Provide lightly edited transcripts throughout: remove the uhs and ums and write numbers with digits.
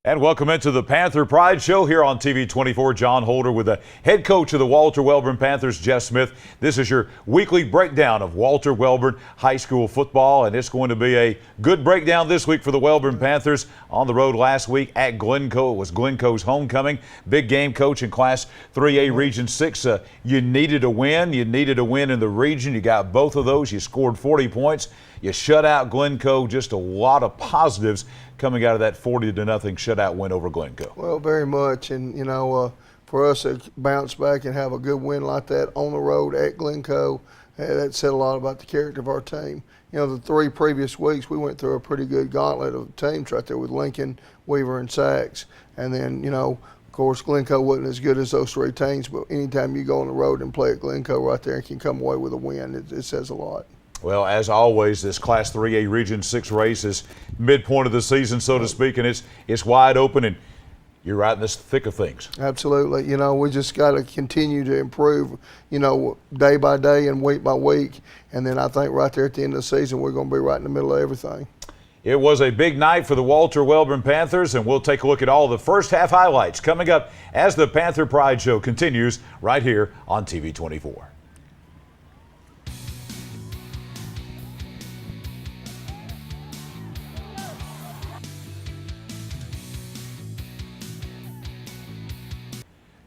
And welcome into the Panther Pride Show here on TV 24. John Holder with the head coach of the Walter Wellborn Panthers, Jeff Smith. This is your weekly breakdown of Walter Wellborn High School football, and it's going to be a good breakdown this week for the Wellborn Panthers. On the road last week at Glencoe. It was Glencoe's homecoming. Big game, coach, in Class 3A Region 6. You needed a win. You needed a win in the region. You got both of those. You scored 40 points. You shut out Glencoe. Just a lot of positives coming out of that 40-0 shutout win over Glencoe. Well, very much, and for us to bounce back and have a good win like that on the road at Glencoe, that said a lot about the character of our team. The 3 previous weeks we went through a pretty good gauntlet of teams right there with Lincoln, Weaver, and Sachs, and then of course Glencoe wasn't as good as those 3 teams, but anytime you go on the road and play at Glencoe right there and can come away with a win, it says a lot. Well, as always, this Class 3A Region 6 race is midpoint of the season, so to speak, and it's wide open, and you're right in the thick of things. Absolutely. We just got to continue to improve, day by day and week by week, and then I think right there at the end of the season we're going to be right in the middle of everything. It was a big night for the Walter Wellborn Panthers, and we'll take a look at all the first half highlights coming up as the Panther Pride Show continues right here on TV 24.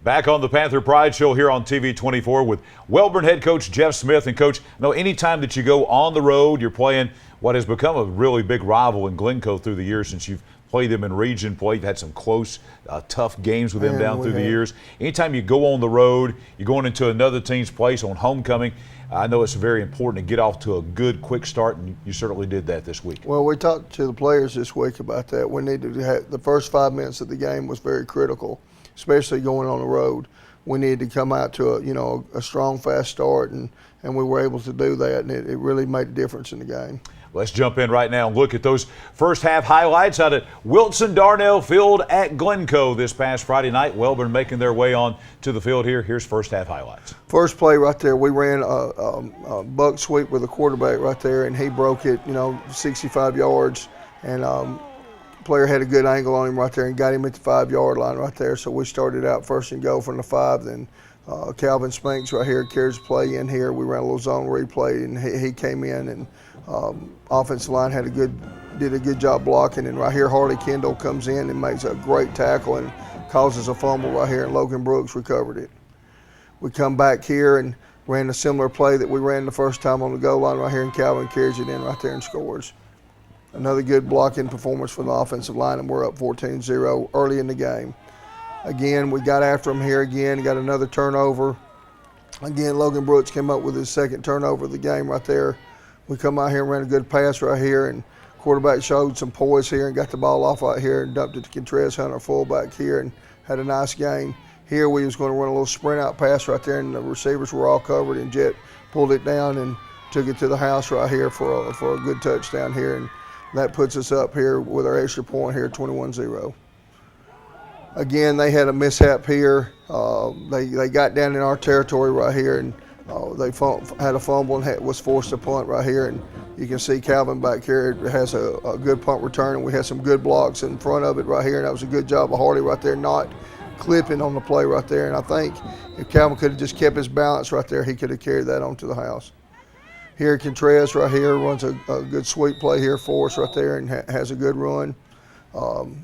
Back on the Panther Pride Show here on TV 24 with Wellborn head coach Jeff Smith. And coach, anytime that you go on the road, you're playing what has become a really big rival in Glencoe through the years since you've played them in region play. You've had some close, tough games with them down through the years. Anytime you go on the road, you're going into another team's place on homecoming. I know it's very important to get off to a good, quick start, and you certainly did that this week. Well, we talked to the players this week about that. We needed to have the first 5 minutes of the game was very critical, especially going on the road. We needed to come out to a strong, fast start, and we were able to do that, and it really made a difference in the game. Let's jump in right now and look at those first half highlights out at Wilson Darnell Field at Glencoe this past Friday night. Wellborn making their way on to the field here. Here's first half highlights. First play right there, we ran a buck sweep with the quarterback right there, and he broke it, 65 yards, and player had a good angle on him right there and got him at the 5-yard line right there. So we started out first and goal from the 5. Then Calvin Spinks right here carries the play in here. We ran a little zone replay, and he came in, and offensive line did a good job blocking. And right here, Harley Kendall comes in and makes a great tackle and causes a fumble right here, and Logan Brooks recovered it. We come back here and ran a similar play that we ran the first time on the goal line right here, and Calvin carries it in right there and scores. Another good blocking performance from the offensive line, and we're up 14-0 early in the game. Again, we got after them here again, got another turnover. Again, Logan Brooks came up with his second turnover of the game right there. We come out here and ran a good pass right here, and quarterback showed some poise here and got the ball off out here and dumped it to Contreras Hunter, fullback here, and had a nice game. Here we was going to run a little sprint out pass right there, and the receivers were all covered, and Jet pulled it down and took it to the house right here for a good touchdown here. And that puts us up here with our extra point here, 21-0. Again, they had a mishap here. They got down in our territory right here, and they had a fumble and was forced to punt right here. And you can see Calvin back here has a good punt return, and we had some good blocks in front of it right here. And that was a good job of Hardy right there, not clipping on the play right there. And I think if Calvin could have just kept his balance right there, he could have carried that on to the house. Here, Contreras right here runs a good sweep play here for us right there and has a good run.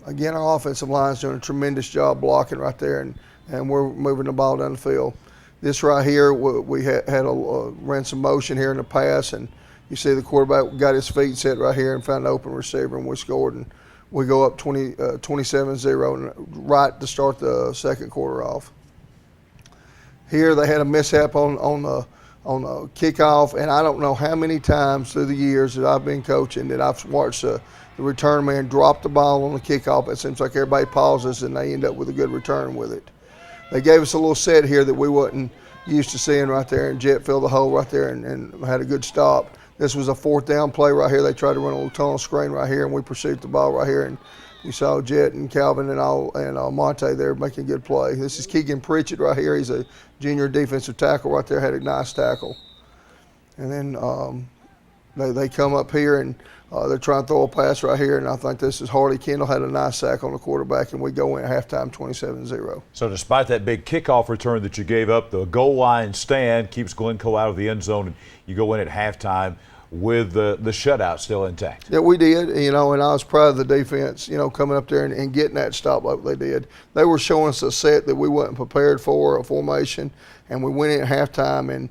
Again, our offensive line's doing a tremendous job blocking right there, and we're moving the ball down the field. This right here, we ran some motion here in the pass, and you see the quarterback got his feet set right here and found an open receiver, and we scored, and we go up 27-0 right to start the second quarter off. Here they had a mishap on the kickoff, and I don't know how many times through the years that I've been coaching that I've watched the return man drop the ball on the kickoff. It seems like everybody pauses and they end up with a good return with it. They gave us a little set here that we wasn't used to seeing right there, and Jet filled the hole right there and had a good stop. This was a 4th down play right here. They tried to run a little tunnel screen right here, and we pursued the ball right here, and you saw Jet and Calvin and Monte there making a good play. This is Keegan Pritchett right here. He's a junior defensive tackle right there, had a nice tackle. And then they come up here, and they're trying to throw a pass right here, and I think this is Hardy Kendall had a nice sack on the quarterback, and we go in at halftime 27-0. So despite that big kickoff return that you gave up, the goal line stand keeps Glencoe out of the end zone, and you go in at halftime with the shutout still intact. Yeah, we did, and I was proud of the defense, coming up there and getting that stop like they did. They were showing us a set that we wasn't prepared for, a formation, and we went in at halftime and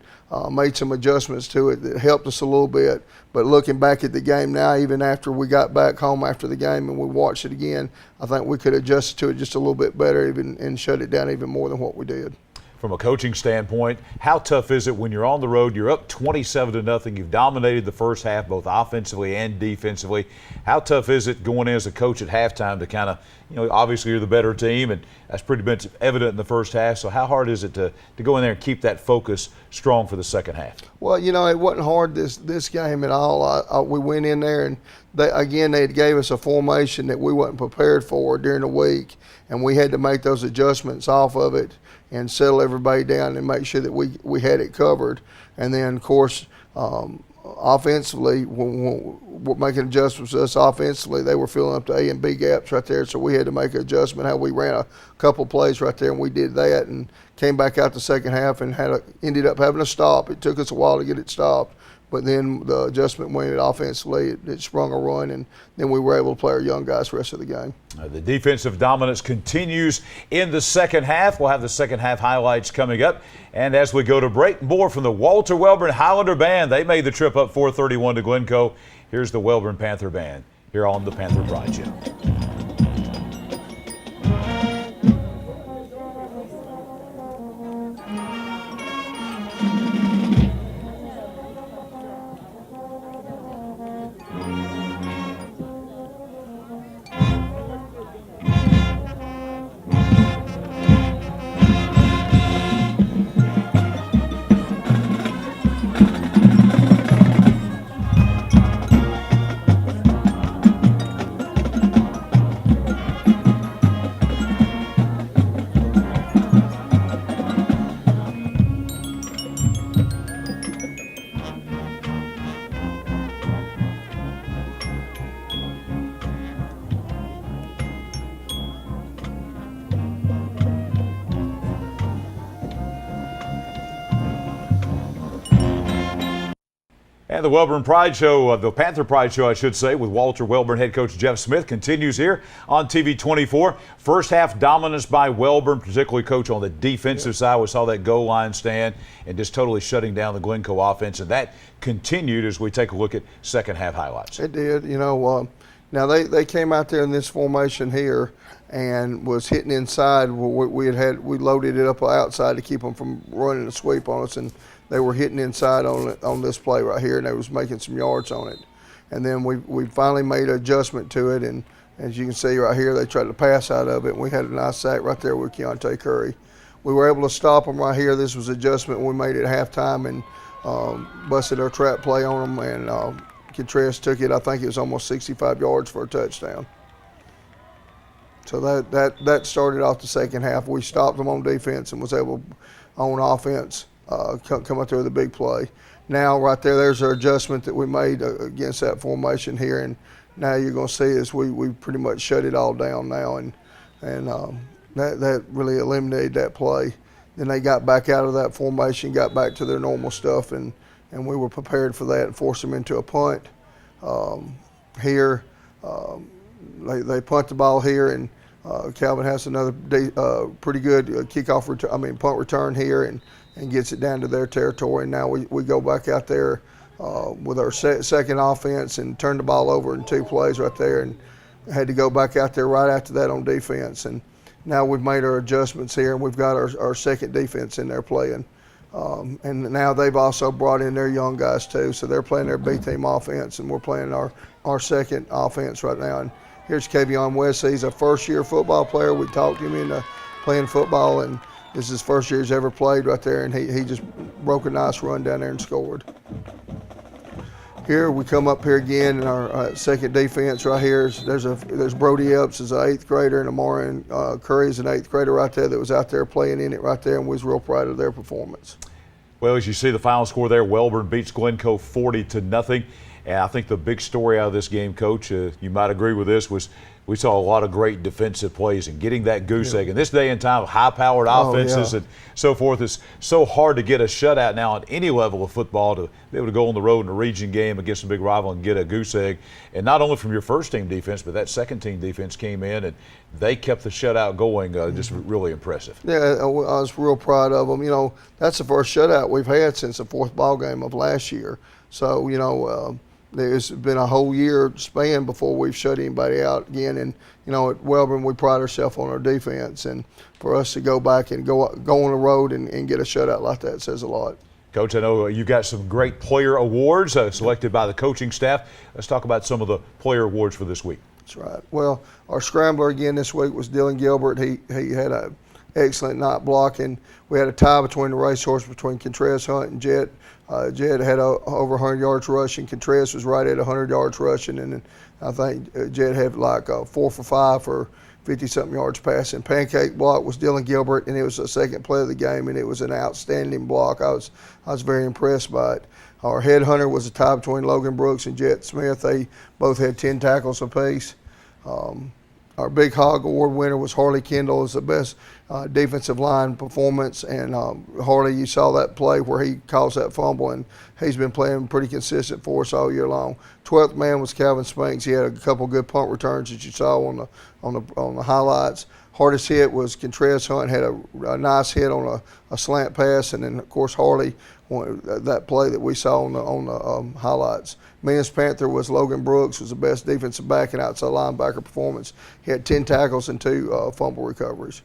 made some adjustments to it that helped us a little bit. But looking back at the game now, even after we got back home after the game and we watched it again, I think we could adjust to it just a little bit better and shut it down even more than what we did. From a coaching standpoint, how tough is it when you're on the road, you're up 27-0, you've dominated the first half both offensively and defensively. How tough is it going in as a coach at halftime to kind of, obviously you're the better team, and that's pretty much evident in the first half, so how hard is it to go in there and keep that focus strong for the second half? Well, it wasn't hard this game at all. We went in there and they had gave us a formation that we wasn't prepared for during the week, and we had to make those adjustments off of it and settle everybody down and make sure that we had it covered. And then, of course, offensively, when we're making adjustments to us offensively, they were filling up the A and B gaps right there, so we had to make an adjustment how we ran a couple plays right there, and we did that and came back out the second half and ended up having a stop. It took us a while to get it stopped, but then the adjustment went offensively. It sprung a run, and then we were able to play our young guys the rest of the game. The defensive dominance continues in the second half. We'll have the second half highlights coming up. And as we go to break, more from the Walter Wellborn Highlander Band. They made the trip up 431 to Glencoe. Here's the Wellborn Panther Band here on the Panther Pride Show. And the Wellborn Pride Show, the Panther Pride Show, I should say, with Walter Wellborn head coach Jeff Smith continues here on TV 24. First half dominance by Wellborn, particularly coach on the defensive side. We saw that goal line stand and just totally shutting down the Glencoe offense, and that continued as we take a look at second half highlights. It did, now they came out there in this formation here and was hitting inside. We loaded it up outside to keep them from running a sweep on us, and they were hitting inside on this play right here, and they was making some yards on it. And then we finally made an adjustment to it, and as you can see right here, they tried to pass out of it, and we had a nice sack right there with Keontae Curry. We were able to stop them right here. This was adjustment we made at halftime and busted our trap play on them, and Contreras took it. I think it was almost 65 yards for a touchdown. So that started off the second half. We stopped them on defense and was able on offense come out there with a big play. Now right there's our adjustment that we made against that formation here, and now you're going to see is we pretty much shut it all down now, and that really eliminated that play. Then they got back out of that formation, got back to their normal stuff, and we were prepared for that and forced them into a punt. Here they punt the ball here, and Calvin has another pretty good punt return here, and gets it down to their territory. And now we go back out there with our second offense and turn the ball over in 2 plays right there, and had to go back out there right after that on defense. And now we've made our adjustments here, and we've got our second defense in there playing. And now they've also brought in their young guys too, so they're playing their B-team offense, and we're playing our second offense right now. And here's Kavion West. He's a first-year football player. We talked him into playing football, and this is his first year he's ever played right there, and he just broke a nice run down there and scored. Here we come up here again in our second defense right here. There's Brody Epps is an 8th grader, and Amarian Curry is an 8th grader right there that was out there playing in it right there, and we was real proud of their performance. Well, as you see the final score there, Wellborn beats Glencoe 40-0. And I think the big story out of this game, Coach, you might agree with this, was we saw a lot of great defensive plays and getting that goose egg. In this day and time, high-powered offenses and so forth, it's so hard to get a shutout now at any level of football to be able to go on the road in a region game against a big rival and get a goose egg. And not only from your first-team defense, but that second-team defense came in and they kept the shutout going. Just really impressive. Yeah, I was real proud of them. You know, that's the first shutout we've had since the fourth ball game of last year. So, you know, there's been a whole year span before we've shut anybody out again. And, you know, at Wellborn, we pride ourselves on our defense. And for us to go back and go on the road and get a shutout like that says a lot. Coach, I know you got some great player awards selected by the coaching staff. Let's talk about some of the player awards for this week. That's right. Well, our scrambler again this week was Dylan Gilbert. He had an excellent night blocking. We had a tie between the racehorse between Contreras Hunt and Jet. Jet had over 100 yards rushing. Contreras was right at 100 yards rushing, and I think Jet had like 4 for 5 for 50-something yards passing. Pancake block was Dylan Gilbert, and it was the second play of the game, and it was an outstanding block. I was very impressed by it. Our headhunter was a tie between Logan Brooks and Jet Smith. They both had 10 tackles apiece. Our Big Hog Award winner was Harley Kendall as the best defensive line performance. And Harley, you saw that play where he caused that fumble, and he's been playing pretty consistent for us all year long. 12th man was Calvin Spanks. He had a couple good punt returns that you saw on the highlights. Hardest hit was Contreras Hunt, had a nice hit on a slant pass, and then of course Harley, that play that we saw on the highlights. Men's Panther was Logan Brooks, was the best defensive back and outside linebacker performance. He had 10 tackles and 2 fumble recoveries.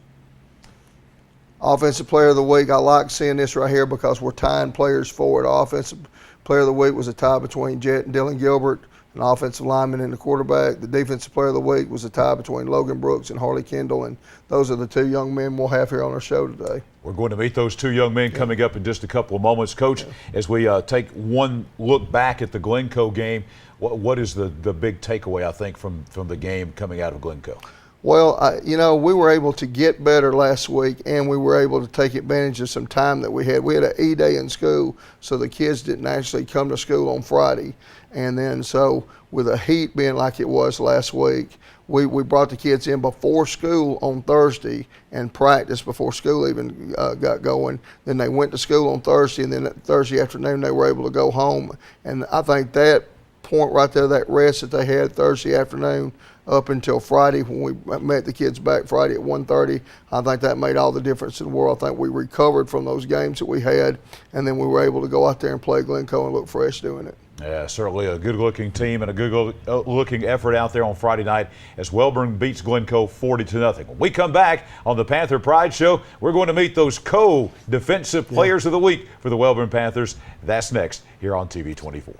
Offensive Player of the Week, I like seeing this right here because we're tying players for it. Offensive Player of the Week was a tie between Jet and Dylan Gilbert, an offensive lineman and the quarterback. The Defensive Player of the Week was a tie between Logan Brooks and Harley Kendall, and those are the 2 young men we'll have here on our show today. We're going to meet those 2 young men coming up in just a couple of moments. Coach, as we take one look back at the Glencoe game, what is the big takeaway, I think, from the game coming out of Glencoe? Well, you know, we were able to get better last week, and we were able to take advantage of some time that we had. We had an E-Day in school, so the kids didn't actually come to school on Friday. And then so with the heat being like it was last week, we brought the kids in before school on Thursday and practiced before school even got going. Then they went to school on Thursday, and then Thursday afternoon they were able to go home. And I think that point right there, that rest that they had Thursday afternoon up until Friday when we met the kids back Friday at 1:30, I think that made all the difference in the world. I think we recovered from those games that we had, and then we were able to go out there and play Glencoe and look fresh doing it. Yeah, certainly a good-looking team and a good-looking effort out there on Friday night as Wellborn beats Glencoe 40-0. When we come back on the Panther Pride Show, we're going to meet those co-defensive players of the week for the Wellborn Panthers. That's next here on TV 24.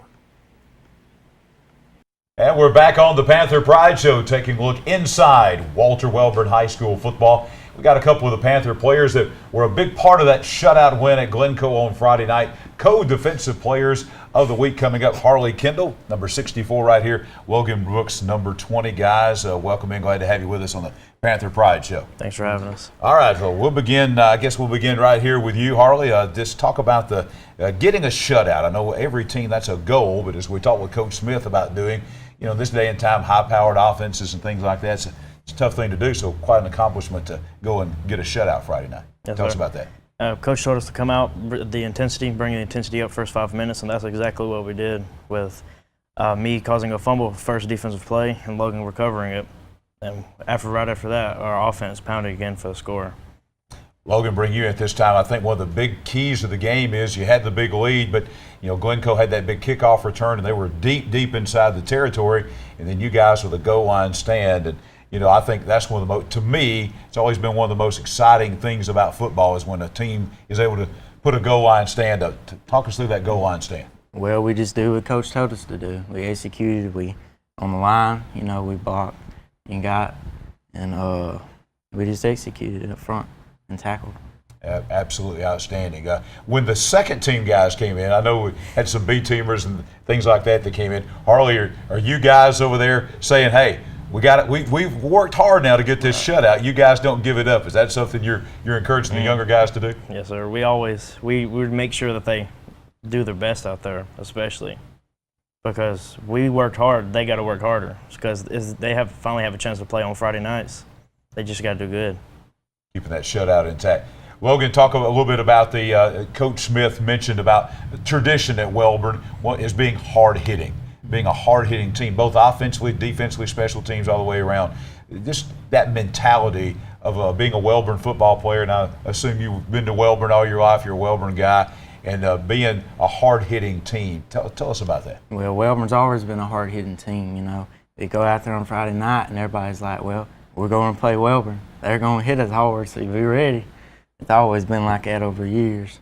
And we're back on the Panther Pride Show, taking a look inside Walter Wellborn High School football. We got a couple of the Panther players that were a big part of that shutout win at Glencoe on Friday night. Co-defensive players of the week coming up. Harley Kendall, number 64 right here. Logan Brooks, number 20. Guys, welcome in. Glad to have you with us on the Panther Pride Show. Thanks for having us. All right, well, we'll begin. I guess we'll begin right here with you, Harley. Just talk about the getting a shutout. I know every team that's a goal, but as we talked with Coach Smith about doing, you know, this day and time, high-powered offenses and things like that, it's a tough thing to do, so quite an accomplishment to go and get a shutout Friday night. Yes, Tell us sir. about that. Coach told us to come out, bring the intensity up first 5 minutes, and that's exactly what we did with me causing a fumble first defensive play and Logan recovering it. And right after that, our offense pounded again for the score. Logan, bring you in at this time. I think one of the big keys of the game is you had the big lead, but you know Glencoe had that big kickoff return, and they were deep inside the territory, and then you guys with a goal line stand. And you know, I think that's one of the most, to me, it's always been one of the most exciting things about football is when a team is able to put a goal line stand up. Talk us through that goal line stand. Well, we just do what Coach told us to do. We executed. We on the line, you know, we blocked and got, and we just executed up front and tackled. Absolutely outstanding. When the second team guys came in, I know we had some B teamers and things like that came in. Harley, are you guys over there saying, "Hey, we got it. We've worked hard now to get this shutout. You guys don't give it up." Is that something you're encouraging the younger guys to do? Yes, sir. We would make sure that they do their best out there, especially. because we worked hard. They got to work harder because they finally have a chance to play on Friday nights. They just got to do good. Keeping that shutout intact. Logan, talk a little bit about the Coach Smith mentioned about the tradition at Welborn is being hard-hitting, being a hard-hitting team, both offensively, defensively, special teams, all the way around. Just that mentality of being a Welborn football player, and I assume you've been to Welborn all your life, you're a Welborn guy, and being a hard-hitting team. Tell us about that. Well, Welborn's always been a hard-hitting team, you know. They go out there on Friday night, and everybody's like, well, we're going to play Welborn. They're going to hit us hard, so be ready. It's always been like that over years.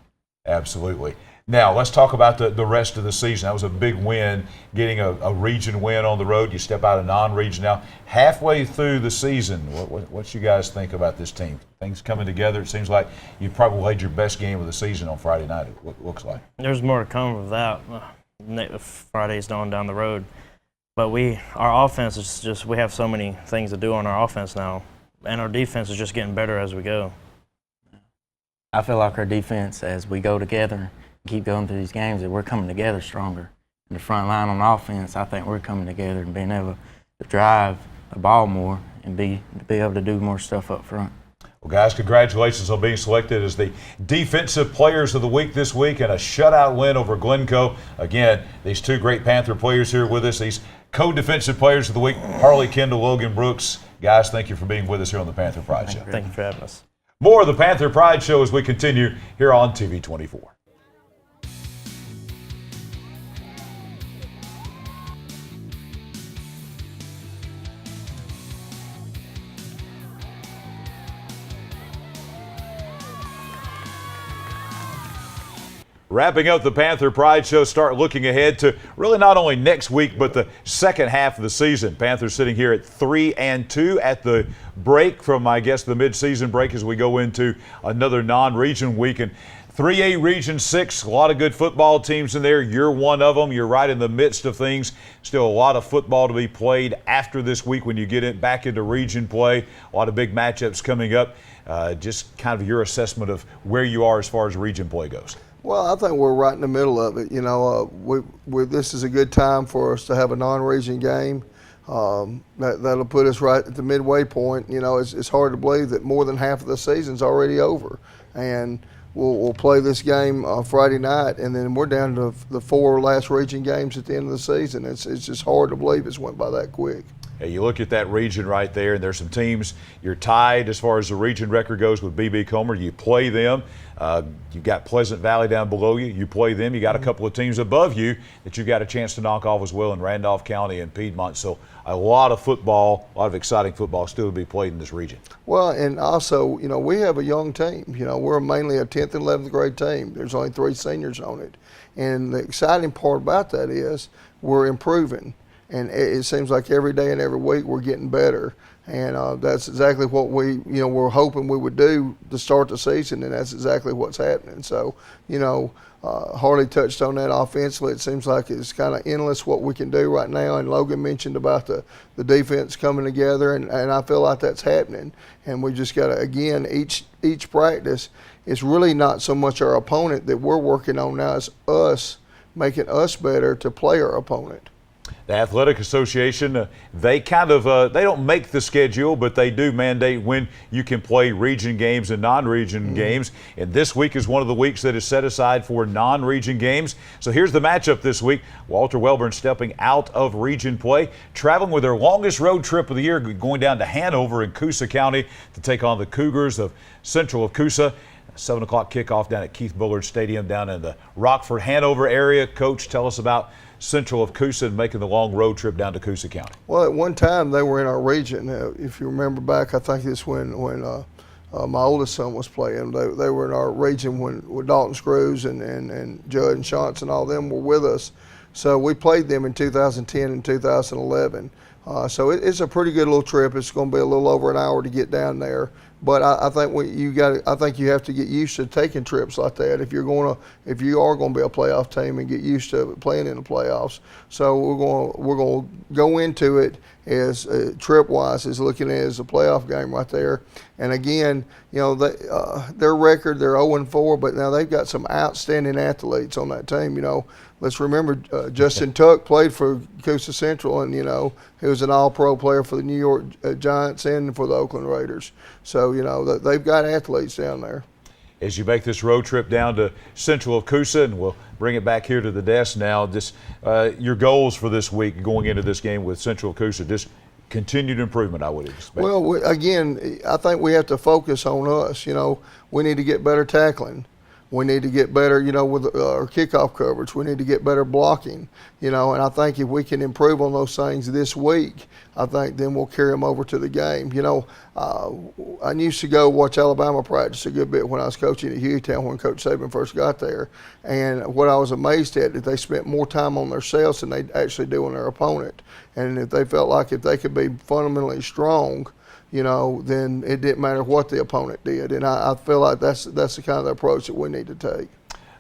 Absolutely. Now, let's talk about the rest of the season. That was a big win, getting a region win on the road. You step out of non-region now. Halfway through the season, what you guys think about this team? Things coming together. It seems like you probably played your best game of the season on Friday night, it looks like. There's more to come with that. Friday's down the road. But our offense is just, we have so many things to do on our offense now. And our defense is just getting better as we go. I feel like our defense, as we go together and keep going through these games, that we're coming together stronger. In the front line on offense, I think we're coming together and being able to drive the ball more and be able to do more stuff up front. Well, guys, congratulations on being selected as the Defensive Players of the Week this week and a shutout win over Glencoe. Again, these two great Panther players here with us, these co-Defensive Players of the Week, Harley Kendall, Logan Brooks. Guys, thank you for being with us here on the Panther Pride Show. Thank you for having us. More of the Panther Pride Show as we continue here on TV 24. Wrapping up the Panther Pride Show, start looking ahead to really not only next week, but the second half of the season. Panthers sitting here at 3-2 at the break from, I guess, the midseason break as we go into another non-region week. And 3A Region 6, a lot of good football teams in there. You're one of them. You're right in the midst of things. Still a lot of football to be played after this week when you get it back into region play. A lot of big matchups coming up. Just kind of your assessment of where you are as far as region play goes. Well, I think we're right in the middle of it. You know, this is a good time for us to have a non-region game. That'll put us right at the midway point. You know, it's hard to believe that more than half of the season's already over, and we'll play this game Friday night, and then we're down to the 4 last region games at the end of the season. It's just hard to believe it's went by that quick. Hey, you look at that region right there, and there's some teams you're tied as far as the region record goes with BB Comer. You play them. You've got Pleasant Valley down below you. You play them. You got a couple of teams above you that you've got a chance to knock off as well in Randolph County and Piedmont. So a lot of football, a lot of exciting football still to be played in this region. Well, and also, you know, we have a young team. You know, we're mainly a 10th and 11th grade team. There's only 3 seniors on it. And the exciting part about that is we're improving. And it seems like every day and every week we're getting better. And that's exactly what we're hoping we would do to start the season, and that's exactly what's happening. So, you know, Harley touched on that offensively. It seems like it's kind of endless what we can do right now. And Logan mentioned about the defense coming together, and I feel like that's happening. And we just got to, again, each practice, it's really not so much our opponent that we're working on now, it's us making us better to play our opponent. The Athletic Association, they kind of, they don't make the schedule, but they do mandate when you can play region games and non-region games. And this week is one of the weeks that is set aside for non-region games. So here's the matchup this week. Walter Welborn stepping out of region play, traveling with their longest road trip of the year, going down to Hanover in Coosa County to take on the Cougars of Central of Coosa. 7 o'clock kickoff down at Keith Bullard Stadium down in the Rockford, Hanover area. Coach, tell us about Central of Coosa and making the long road trip down to Coosa County. Well, at one time they were in our region. If you remember back, I think it's when my oldest son was playing. They were in our region when Dalton Screws and Judd and Shantz and all them were with us. So we played them in 2010 and 2011. So it's a pretty good little trip. It's going to be a little over an hour to get down there. But I think I think you have to get used to taking trips like that if you are going to be a playoff team and get used to playing in the playoffs. So we're going to go into it as trip wise as looking at it as a playoff game right there. And again, you know, their record, they're 0-4, but now they've got some outstanding athletes on that team. You know, let's remember Justin Tuck played for Coosa Central, and you know he was an All-Pro player for the New York Giants and for the Oakland Raiders. So you know they've got athletes down there. As you make this road trip down to Central of Coosa, and we'll bring it back here to the desk now, just your goals for this week going into this game with Central of Coosa, just continued improvement, I would expect. Well, again, I think we have to focus on us. You know, we need to get better tackling. We need to get better, you know, with our kickoff coverage. We need to get better blocking, you know, and I think if we can improve on those things this week, I think then we'll carry them over to the game. You know, I used to go watch Alabama practice a good bit when I was coaching at Hueytown when Coach Saban first got there. And what I was amazed at is they spent more time on themselves than they actually do on their opponent. And if they felt like if they could be fundamentally strong, you know, then it didn't matter what the opponent did. And I feel like that's the kind of approach that we need to take.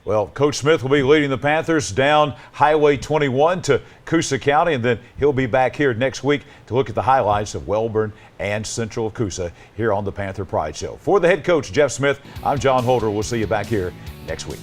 Well, Coach Smith will be leading the Panthers down Highway 21 to Coosa County, and then he'll be back here next week to look at the highlights of Wellborn and Central of Coosa here on the Panther Pride Show. For the head coach, Jeff Smith, I'm John Holder. We'll see you back here next week.